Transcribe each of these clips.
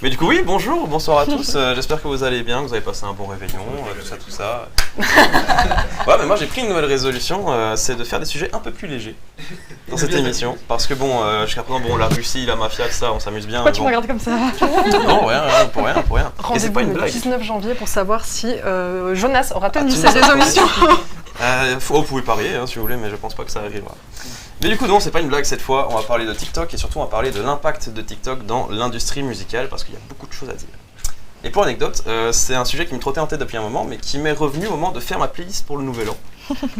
Mais du coup, oui, bonjour, bonsoir à tous. J'espère que vous allez bien, que vous avez passé un bon réveillon, tout ça. Ouais, mais moi j'ai pris une nouvelle résolution, c'est de faire des sujets un peu plus légers dans cette émission. Parce que bon, jusqu'à présent, bon, la Russie, la mafia, tout ça, on s'amuse bien. Pourquoi tu me regardes comme ça? Non, rien, pour rien. Et c'est pas une blague. Le 19 janvier pour savoir si Jonas aura tenu ses résolutions. Vous pouvez parier si vous voulez, mais je pense pas que ça arrivera. Mais du coup, non, c'est pas une blague cette fois, on va parler de TikTok et surtout on va parler de l'impact de TikTok dans l'industrie musicale parce qu'il y a beaucoup de choses à dire. Et pour l'anecdote, c'est un sujet qui me trottait en tête depuis un moment, mais qui m'est revenu au moment de faire ma playlist pour le nouvel an.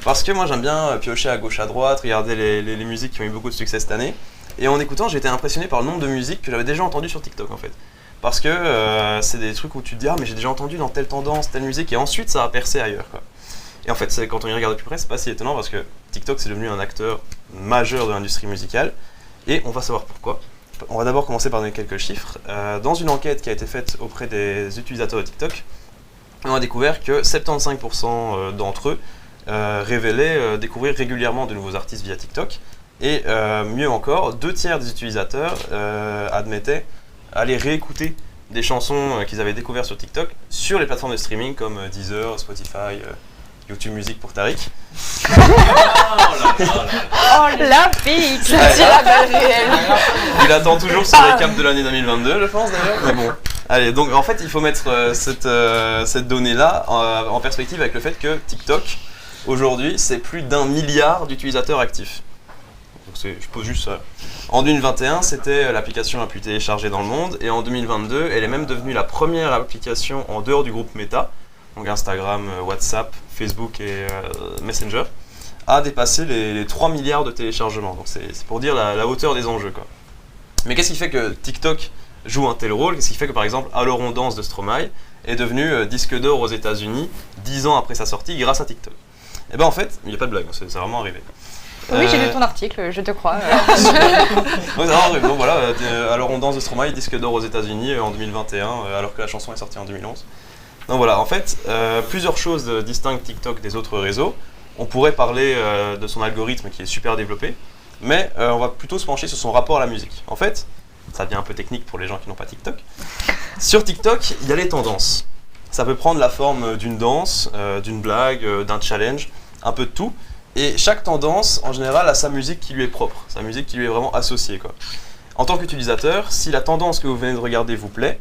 Parce que moi j'aime bien piocher à gauche à droite, regarder les musiques qui ont eu beaucoup de succès cette année. Et en écoutant, j'ai été impressionné par le nombre de musiques que j'avais déjà entendues sur TikTok en fait. Parce que c'est des trucs où tu te dis, ah mais j'ai déjà entendu dans telle tendance, telle musique, et ensuite ça a percé ailleurs quoi. Et en fait, quand on y regarde de plus près, c'est pas si étonnant parce que TikTok c'est devenu un acteur majeur de l'industrie musicale et on va savoir pourquoi. On va d'abord commencer par donner quelques chiffres. Dans une enquête qui a été faite auprès des utilisateurs de TikTok, on a découvert que 75% d'entre eux révélaient découvrir régulièrement de nouveaux artistes via TikTok et mieux encore, 2/3 des utilisateurs admettaient aller réécouter des chansons qu'ils avaient découvertes sur TikTok sur les plateformes de streaming comme Deezer, Spotify, YouTube Music pour Tariq. Oh la pique, c'est la balle réelle. Il attend toujours son récap de l'année 2022, je pense d'ailleurs. Mais bon, allez, donc en fait, il faut mettre cette donnée-là en perspective avec le fait que TikTok, aujourd'hui, c'est plus d'1 milliard d'utilisateurs actifs. Donc je pose juste ça. En 2021, c'était l'application la plus téléchargée dans le monde, et en 2022, elle est même devenue la première application en dehors du groupe Meta, donc Instagram, WhatsApp, Facebook et Messenger, a dépassé les 3 milliards de téléchargements. Donc c'est pour dire la hauteur des enjeux quoi. Mais qu'est-ce qui fait que TikTok joue un tel rôle? Qu'est-ce qui fait que par exemple Alors on danse de Stromae est devenu disque d'or aux États-Unis 10 ans après sa sortie grâce à TikTok? Et ben en fait, il n'y a pas de blague, c'est vraiment arrivé. Oui, j'ai lu ton article, je te crois. Donc, bon, voilà, Alors on danse de Stromae, disque d'or aux États-Unis en 2021, alors que la chanson est sortie en 2011. Donc voilà, en fait, plusieurs choses distinguent TikTok des autres réseaux. On pourrait parler de son algorithme qui est super développé, mais on va plutôt se pencher sur son rapport à la musique. En fait, ça devient un peu technique pour les gens qui n'ont pas TikTok. Sur TikTok, il y a les tendances. Ça peut prendre la forme d'une danse, d'une blague, d'un challenge, un peu de tout. Et chaque tendance, en général, a sa musique qui lui est propre, sa musique qui lui est vraiment associée, quoi. En tant qu'utilisateur, si la tendance que vous venez de regarder vous plaît,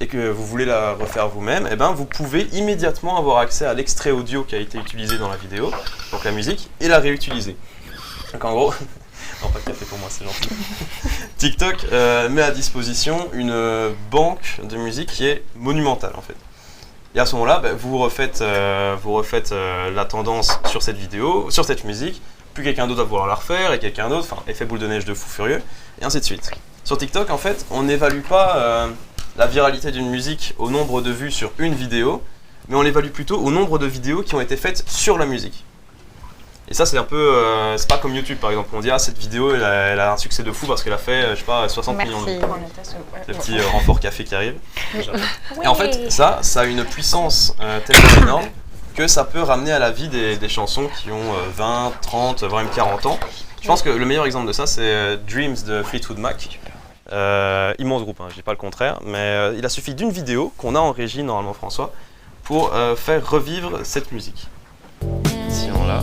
et que vous voulez la refaire vous-même, eh ben vous pouvez immédiatement avoir accès à l'extrait audio qui a été utilisé dans la vidéo, donc la musique, et la réutiliser. Donc en gros, non pas de café pour moi, c'est gentil. TikTok met à disposition une banque de musique qui est monumentale en fait. Et à ce moment-là, vous refaites la tendance sur cette vidéo, sur cette musique, puis quelqu'un d'autre va vouloir la refaire, et quelqu'un d'autre, enfin, effet boule de neige de fou furieux, et ainsi de suite. Sur TikTok, en fait, on n'évalue pas la viralité d'une musique au nombre de vues sur une vidéo, mais on l'évalue plutôt au nombre de vidéos qui ont été faites sur la musique. Et ça, c'est un peu, c'est pas comme YouTube par exemple, on dit ah cette vidéo elle a un succès de fou parce qu'elle a fait, je sais pas, 60 millions de vues. Le petit renfort café qui arrive. Et en fait, ça a une puissance tellement énorme que ça peut ramener à la vie des chansons qui ont 20, 30, voire même 40 ans. Je pense que le meilleur exemple de ça, c'est Dreams de Fleetwood Mac. Immense groupe, je dis pas le contraire, mais il a suffi d'une vidéo qu'on a en régie normalement François pour faire revivre cette musique. Si on l'a.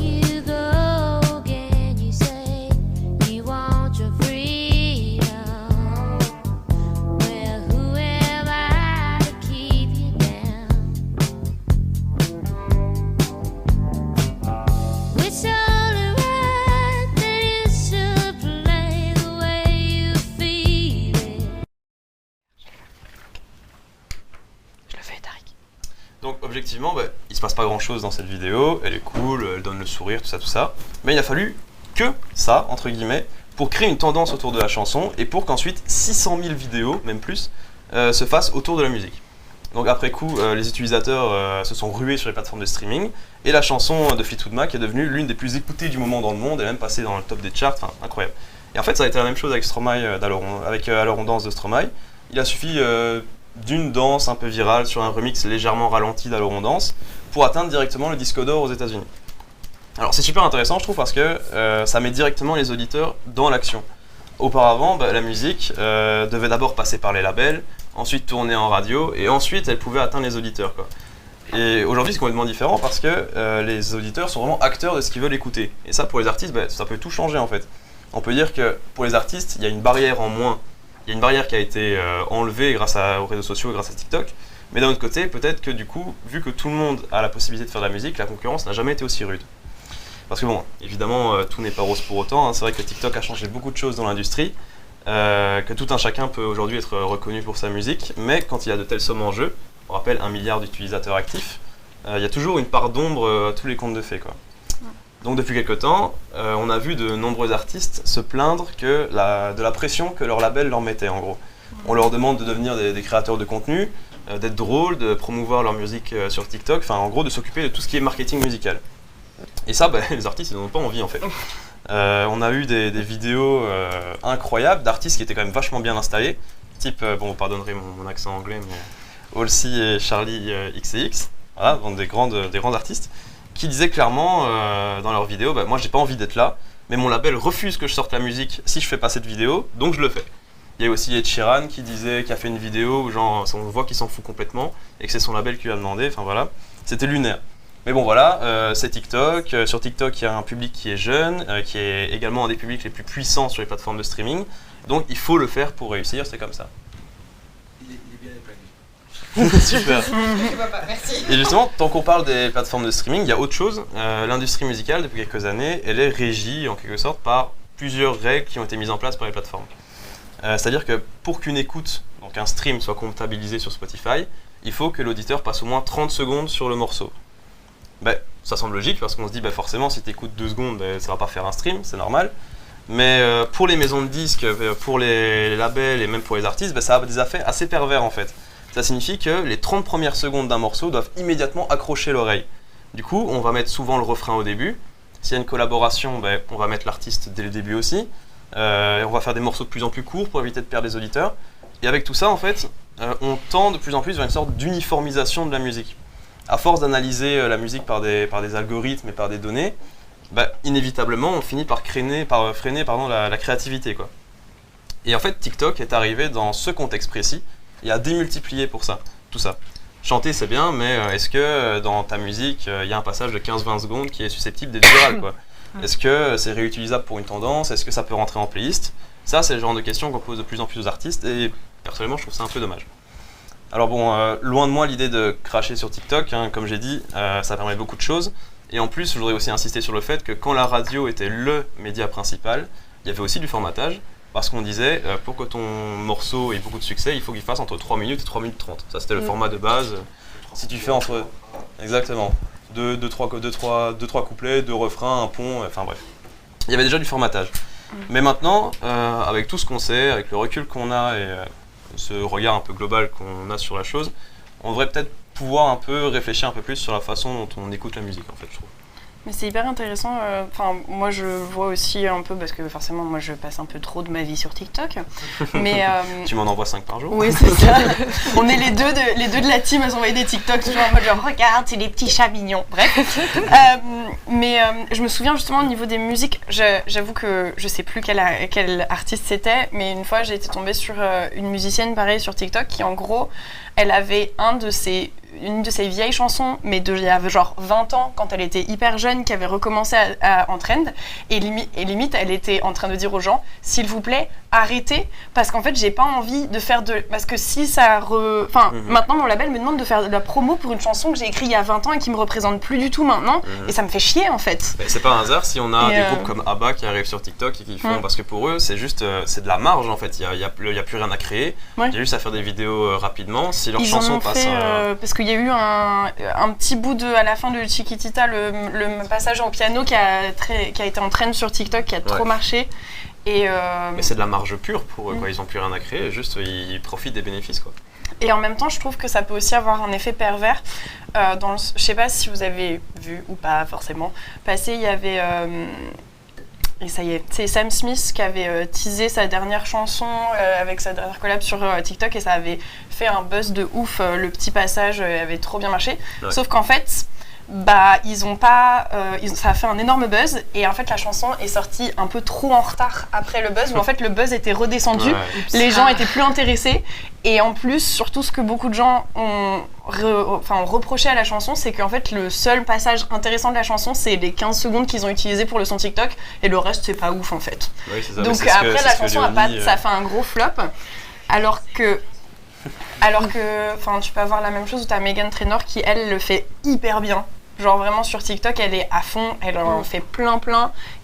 Donc objectivement, il se passe pas grand chose dans cette vidéo, elle est cool, elle donne le sourire, tout ça, mais il a fallu que ça, entre guillemets, pour créer une tendance autour de la chanson et pour qu'ensuite 600 000 vidéos, même plus, se fassent autour de la musique. Donc après coup, les utilisateurs se sont rués sur les plateformes de streaming et la chanson de Fleetwood Mac est devenue l'une des plus écoutées du moment dans le monde, elle est même passée dans le top des charts, enfin incroyable. Et en fait ça a été la même chose avec Stromae, avec Alors on danse de Stromae. Il a suffi d'une danse un peu virale sur un remix légèrement ralenti d'Alors on danse pour atteindre directement le disque d'or aux États-Unis. Alors c'est super intéressant je trouve parce que ça met directement les auditeurs dans l'action. Auparavant, la musique devait d'abord passer par les labels, ensuite tourner en radio, et ensuite elle pouvait atteindre les auditeurs, quoi. Et aujourd'hui c'est complètement différent parce que les auditeurs sont vraiment acteurs de ce qu'ils veulent écouter. Et ça pour les artistes, ça peut tout changer en fait. On peut dire que pour les artistes, il y a une barrière en moins. Il y a une barrière qui a été enlevée grâce aux réseaux sociaux et grâce à TikTok. Mais d'un autre côté, peut-être que du coup, vu que tout le monde a la possibilité de faire de la musique, la concurrence n'a jamais été aussi rude. Parce que bon, évidemment, tout n'est pas rose pour autant. Hein. C'est vrai que TikTok a changé beaucoup de choses dans l'industrie, que tout un chacun peut aujourd'hui être reconnu pour sa musique. Mais quand il y a de telles sommes en jeu, on rappelle 1 milliard d'utilisateurs actifs, il y a toujours une part d'ombre à tous les contes de fées, quoi. Donc depuis quelques temps, on a vu de nombreux artistes se plaindre de la pression que leur label leur mettait, en gros. On leur demande de devenir des créateurs de contenu, d'être drôles, de promouvoir leur musique sur TikTok, enfin en gros de s'occuper de tout ce qui est marketing musical. Et ça, les artistes, ils n'en ont pas envie en fait. On a eu des vidéos incroyables d'artistes qui étaient quand même vachement bien installés, type, bon vous pardonnerez mon accent anglais, mais Halsey et Charlie XCX, voilà, donc des grands artistes, qui disaient clairement dans leurs vidéos, moi j'ai pas envie d'être là, mais mon label refuse que je sorte la musique si je fais pas cette vidéo, donc je le fais. Il y a aussi Ed Sheeran qui a fait une vidéo où genre, on voit qu'il s'en fout complètement et que c'est son label qui lui a demandé, enfin voilà, c'était lunaire. Mais bon voilà, c'est TikTok, sur TikTok il y a un public qui est jeune, qui est également un des publics les plus puissants sur les plateformes de streaming, donc il faut le faire pour réussir, c'est comme ça. Il est bien épinglé. Super. Merci. Et justement, tant qu'on parle des plateformes de streaming, il y a autre chose. L'industrie musicale, depuis quelques années, elle est régie en quelque sorte par plusieurs règles qui ont été mises en place par les plateformes. C'est-à-dire que pour qu'une écoute, donc un stream, soit comptabilisé sur Spotify, il faut que l'auditeur passe au moins 30 secondes sur le morceau. Ça semble logique parce qu'on se dit forcément si tu écoutes 2 secondes, ça va pas faire un stream, c'est normal. Mais pour les maisons de disques, pour les labels et même pour les artistes, ça a des effets assez pervers en fait. Ça signifie que les 30 premières secondes d'un morceau doivent immédiatement accrocher l'oreille. Du coup, on va mettre souvent le refrain au début. S'il y a une collaboration, on va mettre l'artiste dès le début aussi. On va faire des morceaux de plus en plus courts pour éviter de perdre les auditeurs. Et avec tout ça, en fait, on tend de plus en plus vers une sorte d'uniformisation de la musique. À force d'analyser la musique par des algorithmes et par des données, inévitablement, on finit par freiner la créativité, quoi. Et en fait, TikTok est arrivé dans ce contexte précis et a démultiplié tout ça. Chanter, c'est bien, mais est-ce que dans ta musique, il y a un passage de 15-20 secondes qui est susceptible d'être viral, quoi? Est-ce que c'est réutilisable pour une tendance? Est-ce que ça peut rentrer en playlist? Ça, c'est le genre de questions qu'on pose de plus en plus aux artistes et personnellement, je trouve ça un peu dommage. Alors bon, loin de moi l'idée de cracher sur TikTok, hein, comme j'ai dit, ça permet beaucoup de choses. Et en plus, je voudrais aussi insister sur le fait que quand la radio était le média principal, il y avait aussi du formatage, parce qu'on disait, pour que ton morceau ait beaucoup de succès, il faut qu'il fasse entre 3 minutes et 3 minutes 30. Ça, c'était le format de base. Si tu fais entre... Exactement. 2-3 couplets, 2 refrains, un pont, enfin bref. Il y avait déjà du formatage. Mais maintenant, avec tout ce qu'on sait, avec le recul qu'on a et ce regard un peu global qu'on a sur la chose, on devrait peut-être pouvoir un peu réfléchir un peu plus sur la façon dont on écoute la musique, en fait, je trouve. Mais c'est hyper intéressant. Moi, je vois aussi un peu, parce que forcément, moi, je passe un peu trop de ma vie sur TikTok. Mais tu m'en envoies 5 par jour? Oui, c'est ça. On est les deux de la team à s'envoyer des TikToks, toujours en mode genre, regarde, c'est des petits chats mignons. Bref. Mais je me souviens justement au niveau des musiques, j'avoue que je sais plus quel artiste c'était, mais une fois, j'ai été tombée sur une musicienne, pareil, sur TikTok, qui en gros, elle avait une de ses vieilles chansons, mais il y avait genre 20 ans, quand elle était hyper jeune, qui avait recommencé en trend, et limite, elle était en train de dire aux gens, s'il vous plaît, arrêtez, parce qu'en fait, j'ai pas envie de faire parce que si ça maintenant, mon label me demande de faire de la promo pour une chanson que j'ai écrite il y a 20 ans et qui me représente plus du tout maintenant, et ça me fait chier, en fait. C'est pas un hasard si on a des groupes comme ABBA qui arrivent sur TikTok et qui font, parce que pour eux, c'est juste, c'est de la marge, en fait, il y a plus rien à créer, il y a juste à faire des vidéos rapidement, si leur chanson passe... parce qu'il y a eu un petit bout à la fin de Chiquitita, le passage au piano qui a été en trend sur TikTok, qui a trop marché. Mais c'est de la marge pure pour eux, quoi. Ils n'ont plus rien à créer, juste ils profitent des bénéfices, quoi. Et en même temps, je trouve que ça peut aussi avoir un effet pervers. Je sais pas si vous avez vu ou pas forcément passer, il y avait... Et ça y est, c'est Sam Smith qui avait teasé sa dernière chanson avec sa dernière collab sur TikTok et ça avait fait un buzz de ouf. Le petit passage avait trop bien marché. Ouais. Sauf qu'en fait, bah ils ont pas, ça a fait un énorme buzz et en fait la chanson est sortie un peu trop en retard après le buzz, où en fait le buzz était redescendu, les gens étaient plus intéressés et en plus surtout ce que beaucoup de gens ont reproché à la chanson, c'est qu'en fait le seul passage intéressant de la chanson c'est les 15 secondes qu'ils ont utilisées pour le son TikTok et le reste c'est pas ouf en fait. Oui, c'est ça, donc après la chanson ça a fait un gros flop alors que tu peux avoir la même chose où t'as Meghan Trainor qui elle le fait hyper bien. Genre vraiment sur TikTok, elle est à fond, elle en fait plein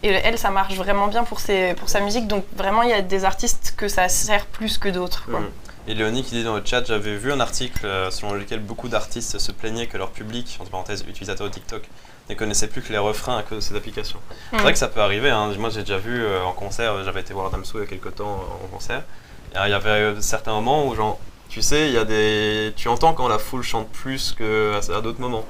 et elle ça marche vraiment bien pour sa musique, donc vraiment il y a des artistes que ça sert plus que d'autres quoi. Et Léonie qui dit dans le chat, j'avais vu un article selon lequel beaucoup d'artistes se plaignaient que leur public, entre parenthèses utilisateurs de TikTok, ne connaissait plus que les refrains à cause de cette application. C'est vrai que ça peut arriver, hein. Moi j'ai déjà vu en concert, j'avais été voir Damso il y a quelques temps en concert, et il y avait certains moments où genre, tu sais, tu entends quand la foule chante plus qu'à d'autres moments.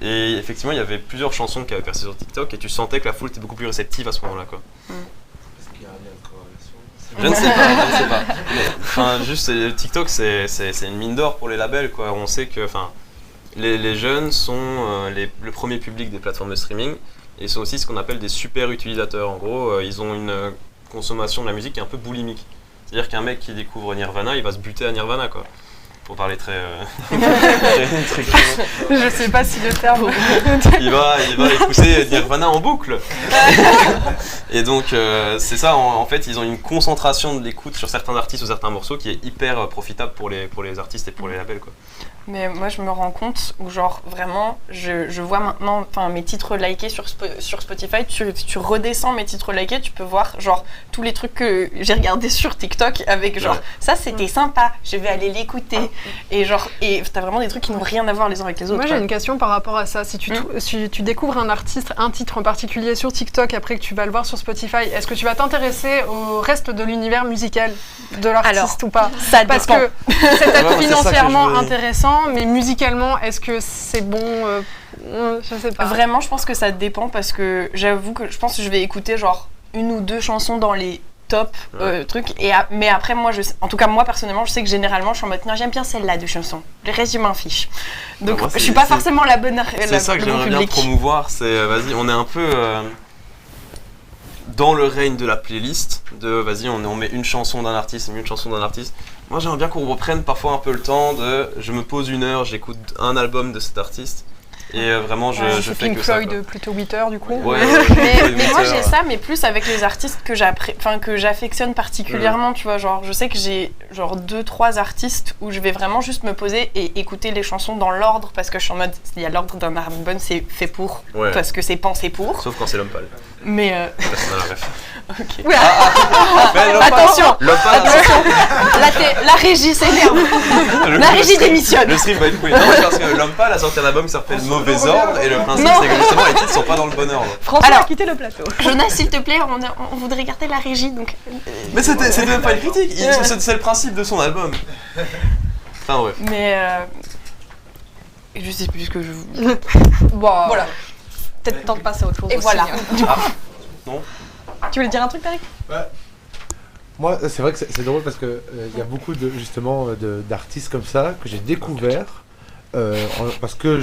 Et effectivement, il y avait plusieurs chansons qui avaient percé sur TikTok et tu sentais que la foule était beaucoup plus réceptive à ce moment-là, quoi. Est-ce qu'il y a un lien de corrélation ? Je ne sais pas. Mais enfin, juste TikTok, c'est une mine d'or pour les labels, quoi. On sait que, enfin, les jeunes sont le premier public des plateformes de streaming et sont aussi ce qu'on appelle des super utilisateurs. En gros, ils ont une consommation de la musique qui est un peu boulimique. C'est-à-dire qu'un mec qui découvre Nirvana, il va se buter à Nirvana, quoi. Pour parler très je sais pas si le terme. il va écouter Nirvana en boucle. Et donc c'est ça, en fait ils ont une concentration de l'écoute sur certains artistes ou certains morceaux qui est hyper profitable pour les artistes et pour les labels, quoi. Mais moi je me rends compte où genre vraiment je vois maintenant mes titres likés sur Spotify, tu redescends mes titres likés, tu peux voir genre tous les trucs que j'ai regardés sur TikTok avec genre ça c'était sympa, je vais aller l'écouter et t'as vraiment des trucs qui n'ont rien à voir les uns avec les autres. Moi j'ai une question par rapport à ça, si tu découvres un artiste, un titre en particulier sur TikTok après que tu vas le voir sur Spotify, est-ce que tu vas t'intéresser au reste de l'univers musical de l'artiste ou pas? Ça parce dépend. que c'est peut-être financièrement intéressant, mais musicalement, est-ce que c'est bon je sais pas. Vraiment, je pense que ça dépend parce que j'avoue que je pense que je vais écouter genre une ou deux chansons dans les top trucs. Mais après, en tout cas, moi personnellement, je sais que généralement, je suis en mode non, j'aime bien celle-là de chanson. Le reste, je m'en fiche. Donc, moi, je suis pas forcément la bonne. C'est ça que j'aimerais bien promouvoir. C'est vas-y, on est un peu dans le règne de la playlist. Vas-y, on met une chanson d'un artiste, une chanson d'un artiste. Moi, j'aimerais bien qu'on reprenne parfois un peu le temps je me pose 1 heure, j'écoute un album de cet artiste. Et vraiment, je fais Pink que ça. Pink Floyd plutôt 8 heures du coup. Ouais, mais moi j'ai ça, mais plus avec les artistes que j'affectionne particulièrement, tu vois. Genre, je sais que j'ai genre 2-3 artistes où je vais vraiment juste me poser et écouter les chansons dans l'ordre parce que je suis en mode, il y a l'ordre d'un album, c'est fait pour, parce que c'est pensé pour. Sauf quand c'est l'homme pâle. Mais Personne n'a la ref. Ok. Attention, la régie s'énerve. La régie démissionne. Le stream va être couillé. Non, parce que l'homme pâle a sorti un album qui s'appelle Mauvais Ordre et le principe c'est que justement les titres sont pas dans le bon ordre. François a quitté le plateau. Jonas, s'il te plaît, on voudrait garder la régie donc. Mais c'était même pas une critique, c'est le principe de son album. Enfin bref. Mais je sais plus ce que je. Bon, voilà. Peut-être temps de passer à autre chose. Et aussi, voilà. Non. Tu voulais dire un truc, Tariq? Moi, c'est vrai que c'est drôle parce que y a beaucoup d'artistes comme ça que j'ai découvert parce que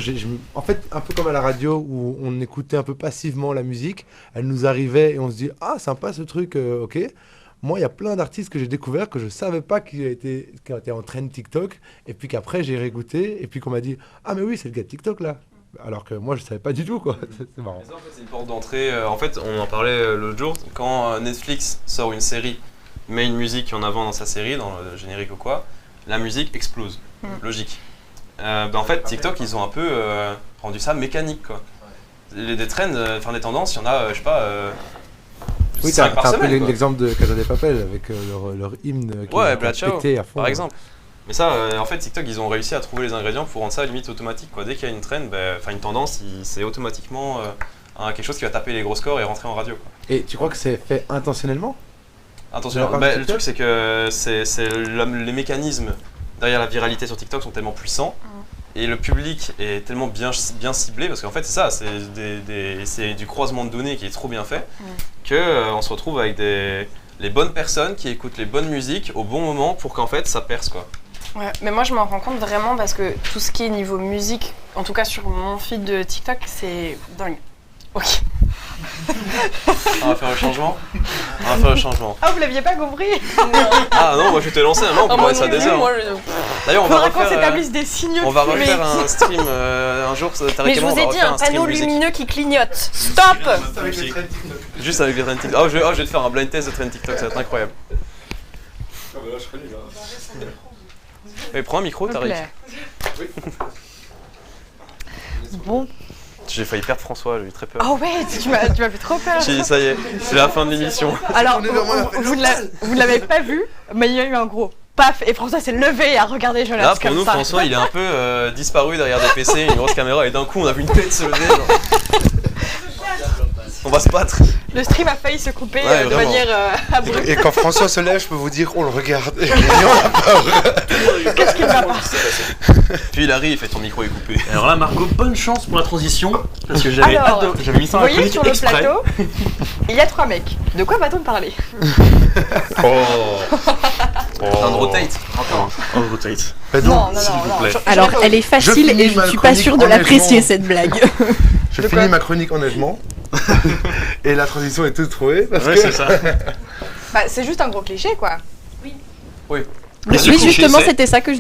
en fait, un peu comme à la radio où on écoutait un peu passivement la musique, elle nous arrivait et on se dit ah sympa ce truc, ok. Moi, il y a plein d'artistes que j'ai découvert que je savais pas qui étaient en trend TikTok et puis qu'après j'ai réécouté et puis qu'on m'a dit ah mais oui c'est le gars de TikTok là. Alors que moi je savais pas du tout quoi, c'est marrant. Ça, en fait, c'est une porte d'entrée. En fait, on en parlait l'autre jour. Quand Netflix sort une série, met une musique en avant dans sa série, dans le générique ou quoi, la musique explose. Logique. En fait, TikTok, ils ont un peu rendu ça mécanique quoi. Des trends, des tendances, il y en a, je sais pas. Oui, t'as un peu l'exemple de Casa de Papel avec leur hymne qui a pété à fond. Par exemple. Mais ça, en fait, TikTok, ils ont réussi à trouver les ingrédients pour rendre ça limite automatique, quoi. Dès qu'il y a une trend, une tendance, c'est automatiquement quelque chose qui va taper les gros scores et rentrer en radio, quoi. Et tu crois que c'est fait intentionnellement? Intentionnellement. Le truc, c'est que les mécanismes derrière la viralité sur TikTok sont tellement puissants et le public est tellement bien ciblé, parce qu'en fait, c'est ça, c'est du croisement de données qui est trop bien fait, qu'on se retrouve avec les bonnes personnes qui écoutent les bonnes musiques au bon moment pour qu'en fait, ça perce, quoi. Ouais, mais moi je m'en rends compte vraiment parce que tout ce qui est niveau musique, en tout cas sur mon feed de TikTok, c'est dingue. Ok. On va faire un changement. Ah, vous l'aviez pas compris? Ah non, moi je t'ai lancé, non, on peut parler de ça des heures. D'ailleurs, on va Faudra qu'on refaire. s'établisse des signaux. On va de fumée. refaire un stream un jour, Tariq Mais et je moi, vous on ai va dit refaire un stream panneau musique. lumineux qui clignote. Stop. Avec les trends TikTok. Juste avec les trends TikTok. Je vais te faire un blind test de trends TikTok, ça va être incroyable. Ah, bah là, je connais, là. Mais prends un micro, Tariq. Bon. J'ai failli perdre François, j'ai eu très peur. Oh ouais, tu m'as fait trop peur. J'ai dit, ça y est, c'est la fin de l'émission. Alors, On est vraiment à la fin. vous ne l'avez pas vu, mais il y a eu un gros paf et François s'est levé et a regardé Jonas Là, pour comme nous, ça. François, il est un peu disparu derrière des PC, une grosse caméra, et d'un coup, on a vu une tête se lever. Genre. On va se battre. Le stream a failli se couper Ouais, de vraiment. manière abrupte. Et quand François se lève, je peux vous dire, on le regarde. Et on a peur. Qu'est-ce qu'il va pas? Puis il arrive, il fait ton micro est coupé. Alors là, Margot, bonne chance pour la transition, parce que j'avais Alors, j'avais mis ça Vous dans la voyez chronique sur le exprès. plateau, il y a 3 mecs. De quoi va-t-on parler? Un rotate. On rotate. Mais Non, donc, non, s'il non, vous non. plaît. Alors, elle est facile finis et je ma suis pas chronique sûre de l'apprécier honnêtement. cette blague. Je De finis quoi ma chronique enneigement. Et la transition est toute trouvée. Parce Ouais, que... c'est ça. Bah, c'est juste un gros cliché, quoi. Oui, justement, c'était ça que je